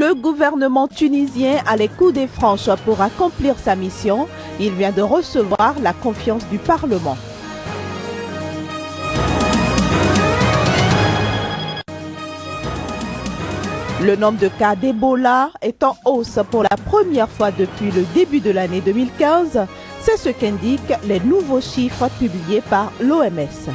Le gouvernement tunisien a les coups des franches pour accomplir sa mission. Il vient de recevoir la confiance du Parlement. Le nombre de cas d'Ebola est en hausse pour la première fois depuis le début de l'année 2015. C'est ce qu'indiquent les nouveaux chiffres publiés par l'OMS.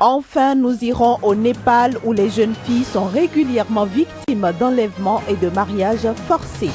Enfin, nous irons au Népal où les jeunes filles sont régulièrement victimes d'enlèvements et de mariages forcés.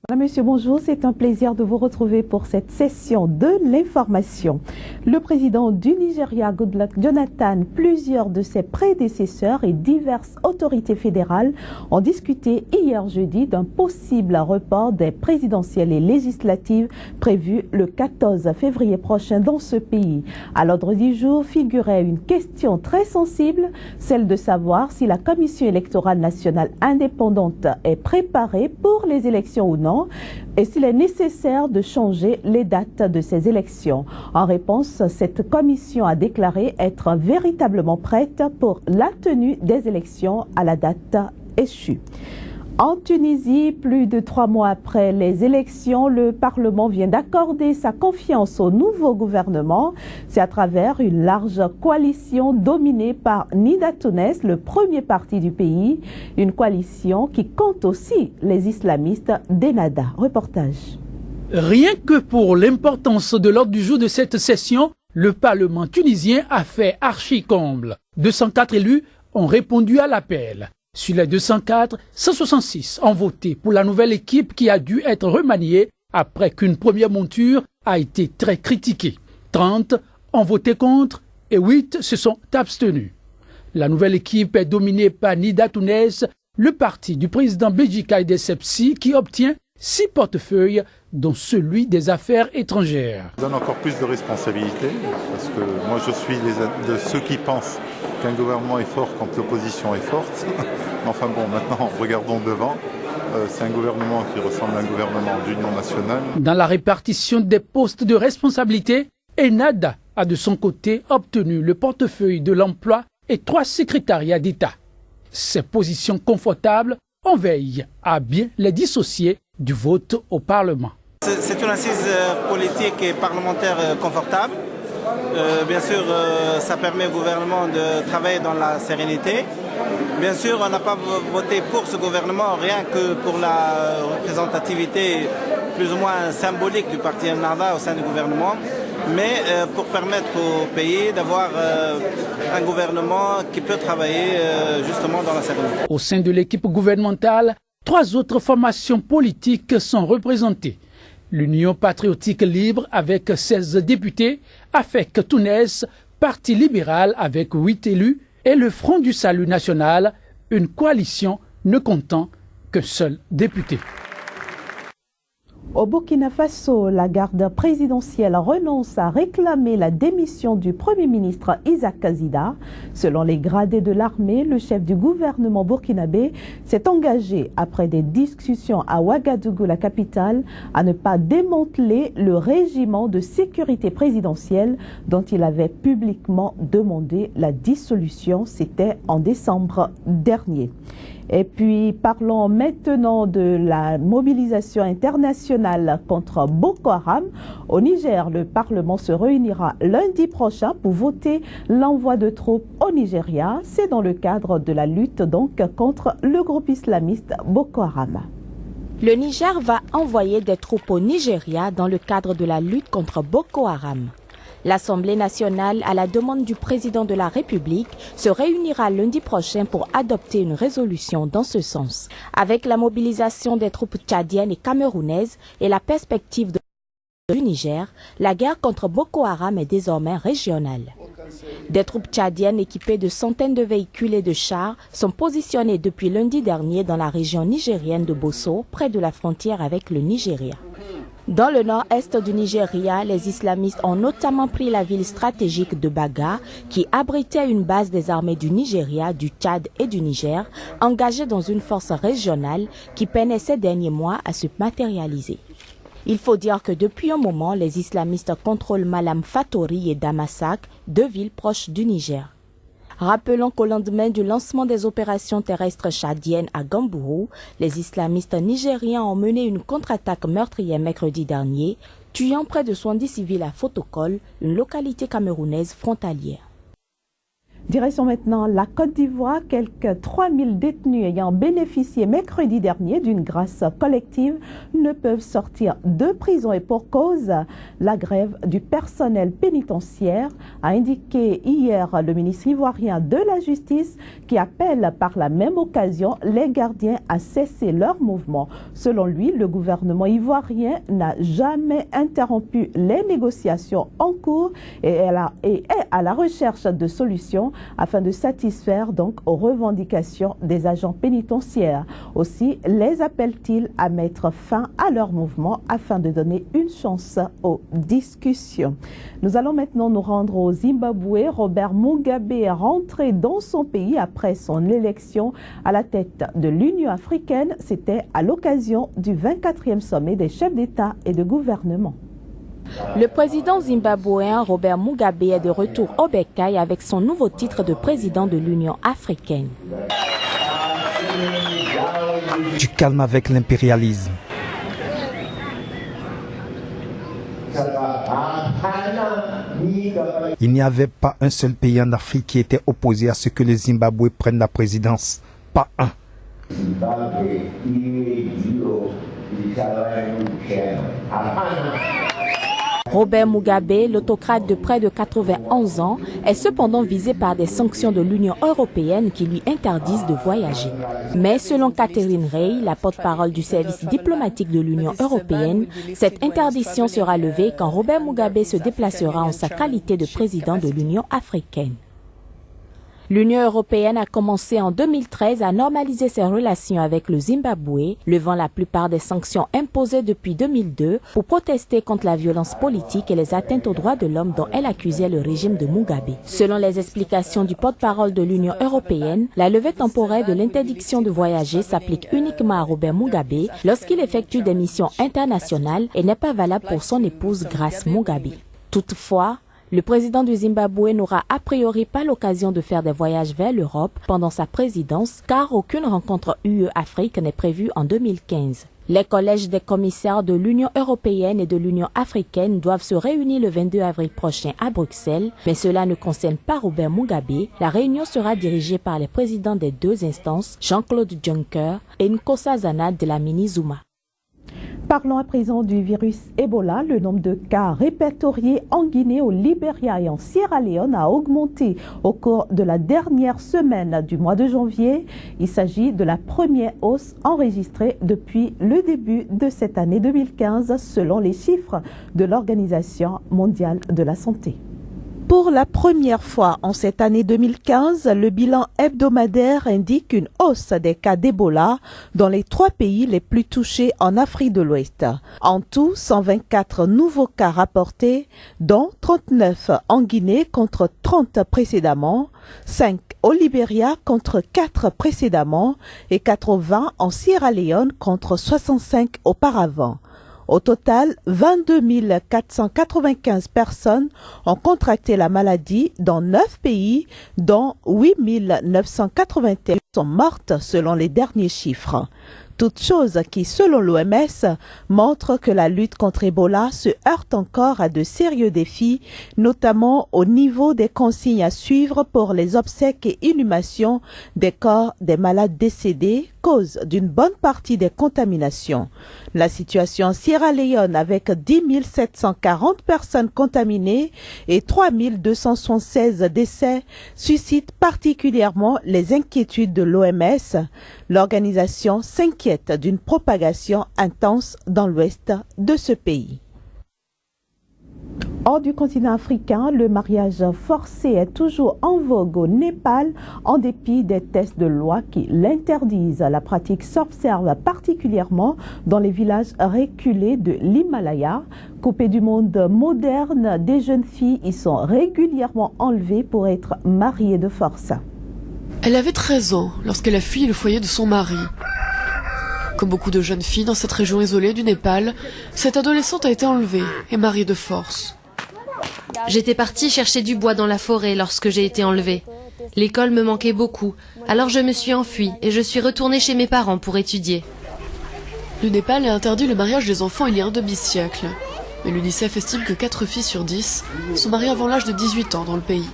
Voilà, monsieur, bonjour. C'est un plaisir de vous retrouver pour cette session de l'information. Le président du Nigeria, Goodluck Jonathan, plusieurs de ses prédécesseurs et diverses autorités fédérales ont discuté hier jeudi d'un possible report des présidentielles et législatives prévues le 14 février prochain dans ce pays. À l'ordre du jour figurait une question très sensible, celle de savoir si la Commission électorale nationale indépendante est préparée pour les élections ou non, et s'il est nécessaire de changer les dates de ces élections. En réponse, cette commission a déclaré être véritablement prête pour la tenue des élections à la date échue. En Tunisie, plus de 3 mois après les élections, le Parlement vient d'accorder sa confiance au nouveau gouvernement. C'est à travers une large coalition dominée par Nida Tounes, le premier parti du pays. Une coalition qui compte aussi les islamistes d'Ennahda. Reportage. Rien que pour l'importance de l'ordre du jour de cette session, le Parlement tunisien a fait archi-comble. 204 élus ont répondu à l'appel. Sur les 204, 166 ont voté pour la nouvelle équipe qui a dû être remaniée après qu'une première monture a été très critiquée. 30 ont voté contre et 8 se sont abstenus. La nouvelle équipe est dominée par Nida Tounes, le parti du président Béji Caïd Essebsi qui obtient 6 portefeuilles dont celui des affaires étrangères. Ça donne encore plus de responsabilités parce que moi je suis de ceux qui pensent qu'un gouvernement est fort quand l'opposition est forte. Enfin bon, maintenant regardons devant. C'est un gouvernement qui ressemble à un gouvernement d'union nationale. Dans la répartition des postes de responsabilité, Ennahda a de son côté obtenu le portefeuille de l'emploi et 3 secrétariats d'État. Ces positions confortables, on veille à bien les dissocier du vote au Parlement. C'est une assise politique et parlementaire confortable. Bien sûr, ça permet au gouvernement de travailler dans la sérénité. Bien sûr, on n'a pas voté pour ce gouvernement rien que pour la représentativité plus ou moins symbolique du parti Ennahda au sein du gouvernement, mais pour permettre au pays d'avoir un gouvernement qui peut travailler justement dans la sérénité. Au sein de l'équipe gouvernementale, 3 autres formations politiques sont représentées. L'Union patriotique libre avec 16 députés, AFEC Tounes, Parti libéral avec 8 élus et le Front du Salut national, une coalition ne comptant qu'un seul député. Au Burkina Faso, la garde présidentielle renonce à réclamer la démission du Premier ministre Isaac Zida. Selon les gradés de l'armée, le chef du gouvernement burkinabé s'est engagé, après des discussions à Ouagadougou, la capitale, à ne pas démanteler le régiment de sécurité présidentielle dont il avait publiquement demandé la dissolution. C'était en décembre dernier. Et puis, parlons maintenant de la mobilisation internationale contre Boko Haram. Au Niger, le Parlement se réunira lundi prochain pour voter l'envoi de troupes au Nigeria. C'est dans le cadre de la lutte donc contre le groupe islamiste Boko Haram. Le Niger va envoyer des troupes au Nigeria dans le cadre de la lutte contre Boko Haram. L'Assemblée nationale, à la demande du président de la République, se réunira lundi prochain pour adopter une résolution dans ce sens. Avec la mobilisation des troupes tchadiennes et camerounaises et la perspective du Niger, la guerre contre Boko Haram est désormais régionale. Des troupes tchadiennes équipées de centaines de véhicules et de chars sont positionnées depuis lundi dernier dans la région nigérienne de Bosso, près de la frontière avec le Nigeria. Dans le nord-est du Nigeria, les islamistes ont notamment pris la ville stratégique de Baga, qui abritait une base des armées du Nigeria, du Tchad et du Niger, engagée dans une force régionale qui peinait ces derniers mois à se matérialiser. Il faut dire que depuis un moment, les islamistes contrôlent Malam Fatori et Damasak, 2 villes proches du Niger. Rappelons qu'au lendemain du lancement des opérations terrestres tchadiennes à Gambourou, les islamistes nigériens ont mené une contre-attaque meurtrière mercredi dernier, tuant près de 70 civils à Fotokol, une localité camerounaise frontalière. Direction maintenant la Côte d'Ivoire. Quelques 3000 détenus ayant bénéficié mercredi dernier d'une grâce collective ne peuvent sortir de prison et pour cause, la grève du personnel pénitentiaire, a indiqué hier le ministre ivoirien de la Justice qui appelle par la même occasion les gardiens à cesser leur mouvement. Selon lui, le gouvernement ivoirien n'a jamais interrompu les négociations en cours et est à la recherche de solutions afin de satisfaire donc aux revendications des agents pénitentiaires. Aussi, les appelle-t-il à mettre fin à leur mouvement afin de donner une chance aux discussions. Nous allons maintenant nous rendre au Zimbabwe. Robert Mugabe est rentré dans son pays après son élection à la tête de l'Union africaine. C'était à l'occasion du 24e sommet des chefs d'État et de gouvernement. Le président zimbabwéen Robert Mugabe est de retour au bercail avec son nouveau titre de président de l'Union africaine. Du calme avec l'impérialisme. Il n'y avait pas un seul pays en Afrique qui était opposé à ce que le Zimbabwe prenne la présidence. Pas un. Robert Mugabe, l'autocrate de près de 91 ans, est cependant visé par des sanctions de l'Union européenne qui lui interdisent de voyager. Mais selon Catherine Rey, la porte-parole du service diplomatique de l'Union européenne, cette interdiction sera levée quand Robert Mugabe se déplacera en sa qualité de président de l'Union africaine. L'Union européenne a commencé en 2013 à normaliser ses relations avec le Zimbabwe, levant la plupart des sanctions imposées depuis 2002 pour protester contre la violence politique et les atteintes aux droits de l'homme dont elle accusait le régime de Mugabe. Selon les explications du porte-parole de l'Union européenne, la levée temporaire de l'interdiction de voyager s'applique uniquement à Robert Mugabe lorsqu'il effectue des missions internationales et n'est pas valable pour son épouse Grace Mugabe. Toutefois, le président du Zimbabwe n'aura a priori pas l'occasion de faire des voyages vers l'Europe pendant sa présidence car aucune rencontre UE-Afrique n'est prévue en 2015. Les collèges des commissaires de l'Union européenne et de l'Union africaine doivent se réunir le 22 avril prochain à Bruxelles, mais cela ne concerne pas Robert Mugabe. La réunion sera dirigée par les présidents des 2 instances, Jean-Claude Juncker et Nkosazana Dlamini-Zuma. Parlons à présent du virus Ebola. Le nombre de cas répertoriés en Guinée, au Libéria et en Sierra Leone a augmenté au cours de la dernière semaine du mois de janvier. Il s'agit de la première hausse enregistrée depuis le début de cette année 2015 selon les chiffres de l'Organisation mondiale de la santé. Pour la première fois en cette année 2015, le bilan hebdomadaire indique une hausse des cas d'Ebola dans les 3 pays les plus touchés en Afrique de l'Ouest. En tout, 124 nouveaux cas rapportés, dont 39 en Guinée contre 30 précédemment, 5 au Libéria contre 4 précédemment et 80 en Sierra Leone contre 65 auparavant. Au total, 22 495 personnes ont contracté la maladie dans 9 pays, dont 8 981 sont mortes selon les derniers chiffres. Toute chose qui, selon l'OMS, montre que la lutte contre Ebola se heurte encore à de sérieux défis, notamment au niveau des consignes à suivre pour les obsèques et inhumations des corps des malades décédés, cause d'une bonne partie des contaminations. La situation en Sierra Leone, avec 10 740 personnes contaminées et 3 276 décès, suscite particulièrement les inquiétudes de l'OMS. L'organisation s'inquiète d'une propagation intense dans l'ouest de ce pays. Hors du continent africain, le mariage forcé est toujours en vogue au Népal en dépit des tests de loi qui l'interdisent. La pratique s'observe particulièrement dans les villages reculés de l'Himalaya. Coupées du monde moderne, des jeunes filles y sont régulièrement enlevées pour être mariées de force. Elle avait 13 ans lorsqu'elle a fui le foyer de son mari. Comme beaucoup de jeunes filles dans cette région isolée du Népal, cette adolescente a été enlevée et mariée de force. J'étais partie chercher du bois dans la forêt lorsque j'ai été enlevée. L'école me manquait beaucoup, alors je me suis enfuie et je suis retournée chez mes parents pour étudier. Le Népal a interdit le mariage des enfants il y a un demi-siècle. Mais l'UNICEF estime que 4 filles sur 10 sont mariées avant l'âge de 18 ans dans le pays.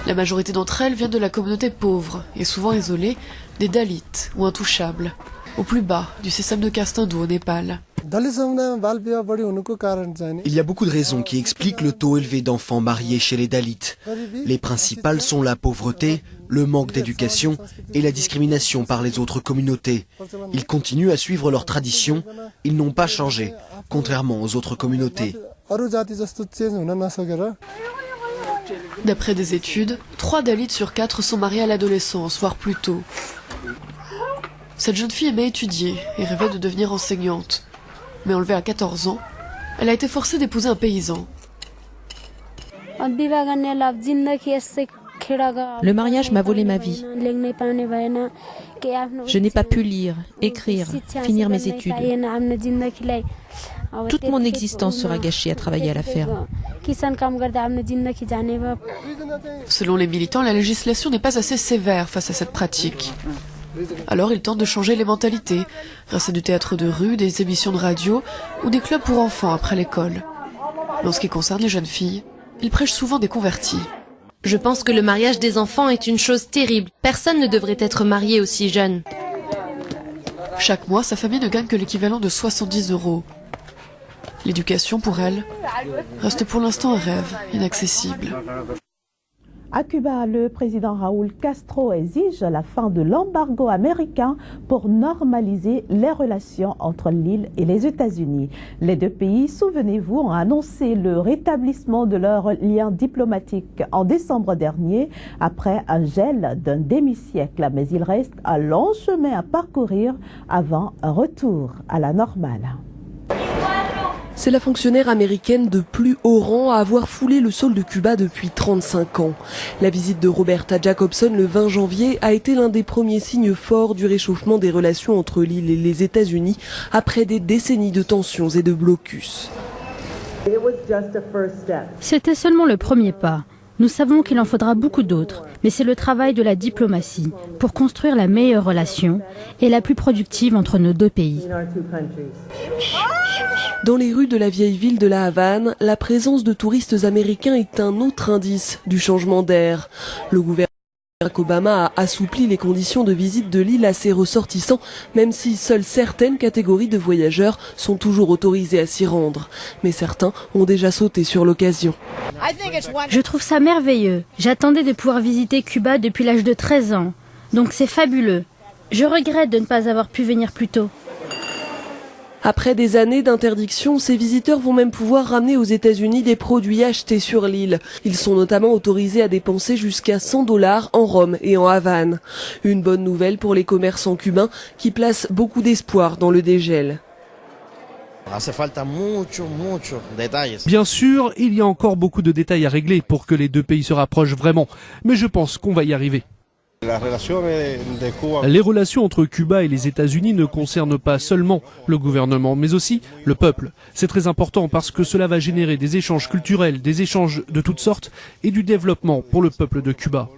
La majorité d'entre elles viennent de la communauté pauvre et souvent isolée des Dalits ou intouchables, au plus bas du système de caste hindou au Népal. Il y a beaucoup de raisons qui expliquent le taux élevé d'enfants mariés chez les Dalits. Les principales sont la pauvreté, le manque d'éducation et la discrimination par les autres communautés. Ils continuent à suivre leurs traditions, ils n'ont pas changé, contrairement aux autres communautés. D'après des études, 3 Dalits sur 4 sont mariés à l'adolescence, voire plus tôt. Cette jeune fille aimait étudier et rêvait de devenir enseignante. Mais enlevée à 14 ans, elle a été forcée d'épouser un paysan. Le mariage m'a volé ma vie. Je n'ai pas pu lire, écrire, finir mes études. Toute mon existence sera gâchée à travailler à la ferme. Selon les militants, la législation n'est pas assez sévère face à cette pratique. Alors ils tentent de changer les mentalités, grâce à du théâtre de rue, des émissions de radio ou des clubs pour enfants après l'école. Mais en ce qui concerne les jeunes filles, ils prêchent souvent des convertis. Je pense que le mariage des enfants est une chose terrible. Personne ne devrait être marié aussi jeune. Chaque mois, sa famille ne gagne que l'équivalent de 70 €. L'éducation, pour elle, reste pour l'instant un rêve inaccessible. À Cuba, le président Raúl Castro exige la fin de l'embargo américain pour normaliser les relations entre l'île et les États-Unis. Les deux pays, souvenez-vous, ont annoncé le rétablissement de leurs liens diplomatiques en décembre dernier après un gel d'un demi-siècle. Mais il reste un long chemin à parcourir avant un retour à la normale. C'est la fonctionnaire américaine de plus haut rang à avoir foulé le sol de Cuba depuis 35 ans. La visite de Roberta Jacobson le 20 janvier a été l'un des premiers signes forts du réchauffement des relations entre l'île et les États-Unis après des décennies de tensions et de blocus. C'était seulement le premier pas. Nous savons qu'il en faudra beaucoup d'autres, mais c'est le travail de la diplomatie pour construire la meilleure relation et la plus productive entre nos deux pays. Dans les rues de la vieille ville de La Havane, la présence de touristes américains est un autre indice du changement d'air. Le gouvernement Barack Obama a assoupli les conditions de visite de l'île à ses ressortissants, même si seules certaines catégories de voyageurs sont toujours autorisées à s'y rendre. Mais certains ont déjà sauté sur l'occasion. Je trouve ça merveilleux. J'attendais de pouvoir visiter Cuba depuis l'âge de 13 ans. Donc c'est fabuleux. Je regrette de ne pas avoir pu venir plus tôt. Après des années d'interdiction, ces visiteurs vont même pouvoir ramener aux États-Unis des produits achetés sur l'île. Ils sont notamment autorisés à dépenser jusqu'à 100 $ en Rome et en Havane. Une bonne nouvelle pour les commerçants cubains qui placent beaucoup d'espoir dans le dégel. Bien sûr, il y a encore beaucoup de détails à régler pour que les deux pays se rapprochent vraiment, mais je pense qu'on va y arriver. Les relations entre Cuba et les États-Unis ne concernent pas seulement le gouvernement, mais aussi le peuple. C'est très important parce que cela va générer des échanges culturels, des échanges de toutes sortes et du développement pour le peuple de Cuba.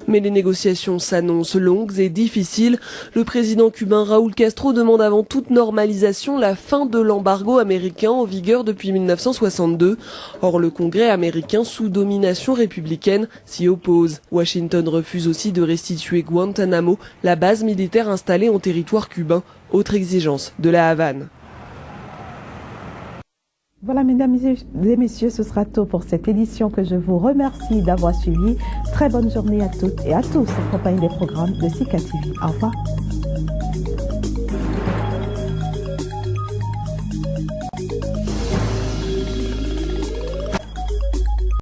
Mais les négociations s'annoncent longues et difficiles. Le président cubain Raúl Castro demande avant toute normalisation la fin de l'embargo américain en vigueur depuis 1962. Or, le Congrès américain, sous domination républicaine, s'y oppose. Washington refuse aussi de restituer Guantanamo, la base militaire installée en territoire cubain. Autre exigence de La Havane. Voilà, mesdames et messieurs, ce sera tout pour cette édition que je vous remercie d'avoir suivi. Très bonne journée à toutes et à tous en compagnie des programmes de Sika TV. Au revoir.